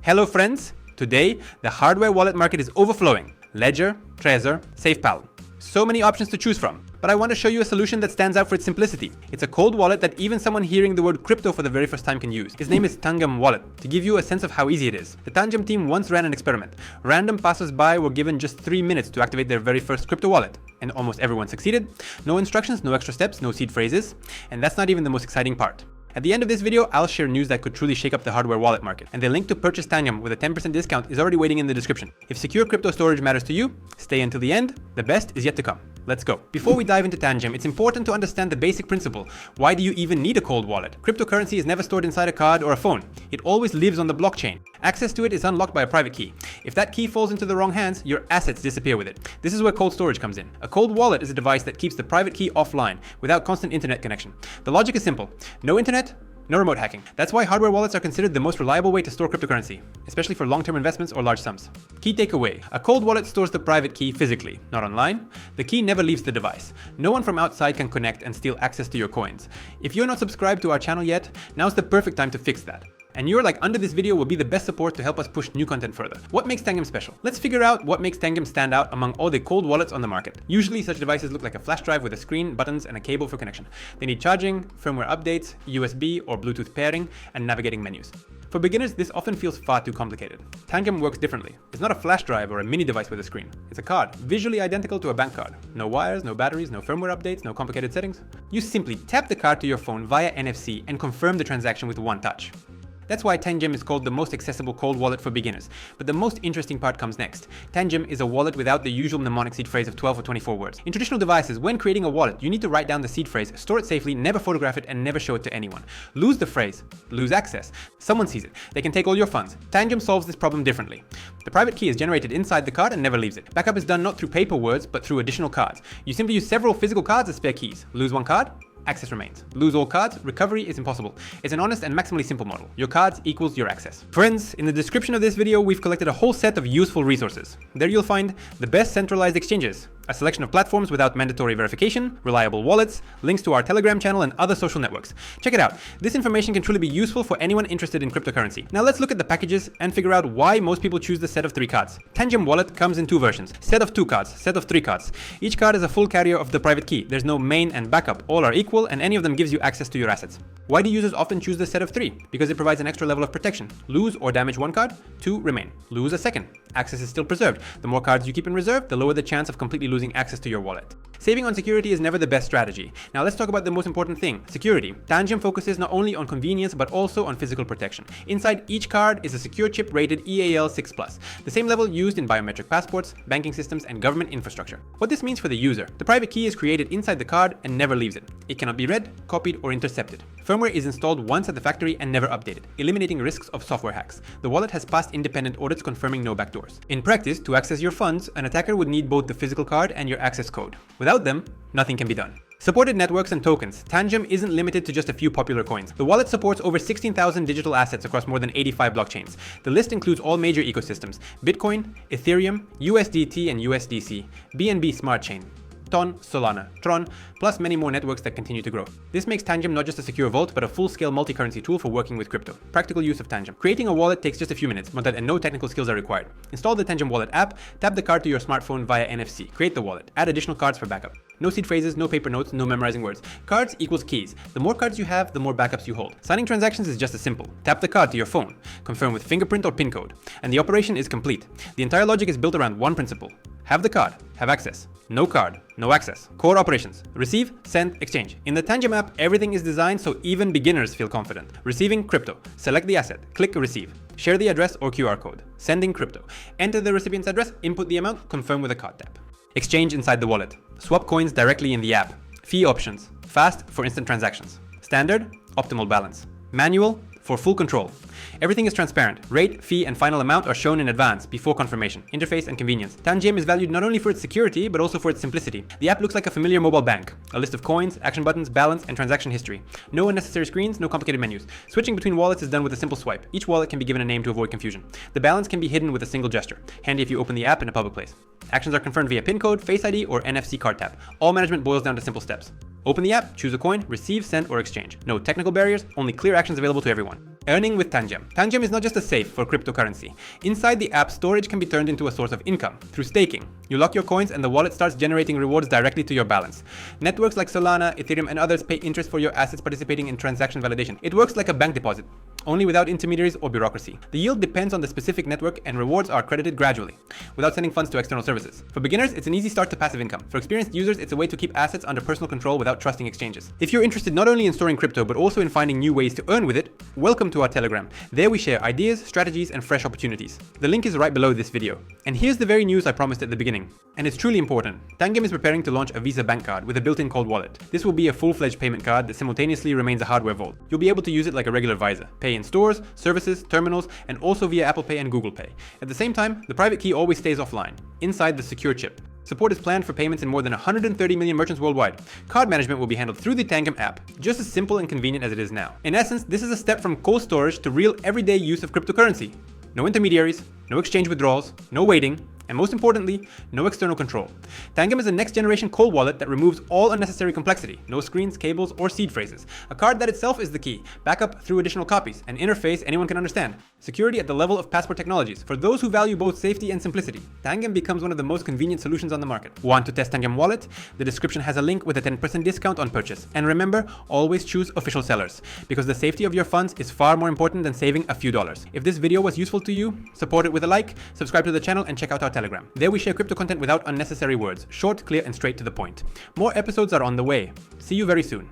Hello friends, today the hardware wallet market is overflowing. Ledger, Trezor, SafePal. So many options to choose from. But I want to show you a solution that stands out for its simplicity. It's a cold wallet that even someone hearing the word crypto for the very first time can use. His name is TANGEM Wallet, to give you a sense of how easy it is. The TANGEM team once ran an experiment. Random passers-by were given just 3 minutes to activate their very first crypto wallet. And almost everyone succeeded. No instructions, no extra steps, no seed phrases. And that's not even the most exciting part. At the end of this video, I'll share news that could truly shake up the hardware wallet market. And the link to purchase TANGEM with a 10% discount is already waiting in the description. If secure crypto storage matters to you, stay until the end. The best is yet to come. Let's go. Before we dive into TANGEM, it's important to understand the basic principle. Why do you even need a cold wallet? Cryptocurrency is never stored inside a card or a phone. It always lives on the blockchain. Access to it is unlocked by a private key. If that key falls into the wrong hands, your assets disappear with it. This is where cold storage comes in. A cold wallet is a device that keeps the private key offline without constant internet connection. The logic is simple. No internet, no remote hacking. That's why hardware wallets are considered the most reliable way to store cryptocurrency, especially for long-term investments or large sums. Key takeaway. A cold wallet stores the private key physically, not online. The key never leaves the device. No one from outside can connect and steal access to your coins. If you're not subscribed to our channel yet, now's the perfect time to fix that. And you're like under this video will be the best support to help us push new content further. What makes TANGEM special? Let's figure out what makes TANGEM stand out among all the cold wallets on the market. Usually such devices look like a flash drive with a screen, buttons, and a cable for connection. They need charging, firmware updates, USB or Bluetooth pairing, and navigating menus. For beginners, this often feels far too complicated. TANGEM works differently. It's not a flash drive or a mini device with a screen. It's a card, visually identical to a bank card. No wires, no batteries, no firmware updates, no complicated settings. You simply tap the card to your phone via NFC and confirm the transaction with one touch. That's why TANGEM is called the most accessible cold wallet for beginners. But the most interesting part comes next. TANGEM is a wallet without the usual mnemonic seed phrase of 12 or 24 words. In traditional devices, when creating a wallet, you need to write down the seed phrase, store it safely, never photograph it, and never show it to anyone. Lose the phrase, lose access. Someone sees it. They can take all your funds. TANGEM solves this problem differently. The private key is generated inside the card and never leaves it. Backup is done not through paper words, but through additional cards. You simply use several physical cards as spare keys. Lose one card, access remains. Lose all cards, recovery is impossible. It's an honest and maximally simple model. Your cards equals your access. Friends, in the description of this video, we've collected a whole set of useful resources. There you'll find the best centralized exchanges, a selection of platforms without mandatory verification, reliable wallets, links to our Telegram channel and other social networks. Check it out. This information can truly be useful for anyone interested in cryptocurrency. Now let's look at the packages and figure out why most people choose the set of 3 cards. TANGEM Wallet comes in 2 versions. Set of 2 cards, set of 3 cards. Each card is a full carrier of the private key. There's no main and backup. All are equal and any of them gives you access to your assets. Why do users often choose the set of 3? Because it provides an extra level of protection. Lose or damage one card, 2 remain. Lose a second. Access is still preserved. The more cards you keep in reserve, the lower the chance of completely losing access to your wallet. Saving on security is never the best strategy. Now let's talk about the most important thing, security. TANGEM focuses not only on convenience but also on physical protection. Inside each card is a secure chip rated EAL6+, the same level used in biometric passports, banking systems, and government infrastructure. What this means for the user, the private key is created inside the card and never leaves it. It cannot be read, copied, or intercepted. Firmware is installed once at the factory and never updated, eliminating risks of software hacks. The wallet has passed independent audits confirming no backdoors. In practice, to access your funds, an attacker would need both the physical card and your access code. Without them, nothing can be done. Supported networks and tokens. TANGEM isn't limited to just a few popular coins. The wallet supports over 16,000 digital assets across more than 85 blockchains. The list includes all major ecosystems: Bitcoin, Ethereum, USDT and USDC, BNB Smart Chain, Ton, Solana, Tron, plus many more networks that continue to grow. This makes TANGEM not just a secure vault, but a full-scale multi-currency tool for working with crypto. Practical use of TANGEM. Creating a wallet takes just a few minutes, and no technical skills are required. Install the TANGEM Wallet app, tap the card to your smartphone via NFC, create the wallet, add additional cards for backup. No seed phrases, no paper notes, no memorizing words. Cards equals keys. The more cards you have, the more backups you hold. Signing transactions is just as simple. Tap the card to your phone, confirm with fingerprint or PIN code, and the operation is complete. The entire logic is built around one principle. Have the card, have access. No card, no access. Core operations. Receive, send, exchange. In the TANGEM app, everything is designed so even beginners feel confident. Receiving crypto. Select the asset. Click receive. Share the address or QR code. Sending crypto. Enter the recipient's address, input the amount, confirm with a card tap. Exchange inside the wallet. Swap coins directly in the app. Fee options. Fast for instant transactions. Standard, optimal balance. Manual, for full control. Everything is transparent. Rate, fee, and final amount are shown in advance before confirmation. Interface and convenience. TANGEM is valued not only for its security, but also for its simplicity. The app looks like a familiar mobile bank. A list of coins, action buttons, balance, and transaction history. No unnecessary screens, no complicated menus. Switching between wallets is done with a simple swipe. Each wallet can be given a name to avoid confusion. The balance can be hidden with a single gesture. Handy if you open the app in a public place. Actions are confirmed via PIN code, Face ID, or NFC card tap. All management boils down to simple steps. Open the app, choose a coin, receive, send, or exchange. No technical barriers, only clear actions available to everyone. Earning with TANGEM. TANGEM is not just a safe for cryptocurrency. Inside the app, storage can be turned into a source of income through staking. You lock your coins and the wallet starts generating rewards directly to your balance. Networks like Solana, Ethereum, and others pay interest for your assets participating in transaction validation. It works like a bank deposit, only without intermediaries or bureaucracy. The yield depends on the specific network and rewards are credited gradually, without sending funds to external services. For beginners, it's an easy start to passive income. For experienced users, it's a way to keep assets under personal control without trusting exchanges. If you're interested not only in storing crypto, but also in finding new ways to earn with it, welcome to our Telegram. There we share ideas, strategies, and fresh opportunities. The link is right below this video. And here's the very news I promised at the beginning. And it's truly important. TANGEM is preparing to launch a Visa bank card with a built-in cold wallet. This will be a full-fledged payment card that simultaneously remains a hardware vault. You'll be able to use it like a regular Visa, pay in stores, services, terminals, and also via Apple Pay and Google Pay. At the same time, the private key always stays offline, inside the secure chip. Support is planned for payments in more than 130 million merchants worldwide. Card management will be handled through the TANGEM app, just as simple and convenient as it is now. In essence, this is a step from cold storage to real everyday use of cryptocurrency. No intermediaries, no exchange withdrawals, no waiting, and most importantly, no external control. TANGEM is a next-generation cold wallet that removes all unnecessary complexity, no screens, cables, or seed phrases. A card that itself is the key, backup through additional copies, an interface anyone can understand. Security at the level of passport technologies. For those who value both safety and simplicity, TANGEM becomes one of the most convenient solutions on the market. Want to test TANGEM Wallet? The description has a link with a 10% discount on purchase. And remember, always choose official sellers, because the safety of your funds is far more important than saving a few dollars. If this video was useful to you, support it with a like, subscribe to the channel, and check out our Telegram. There we share crypto content without unnecessary words, short, clear, and straight to the point. More episodes are on the way. See you very soon.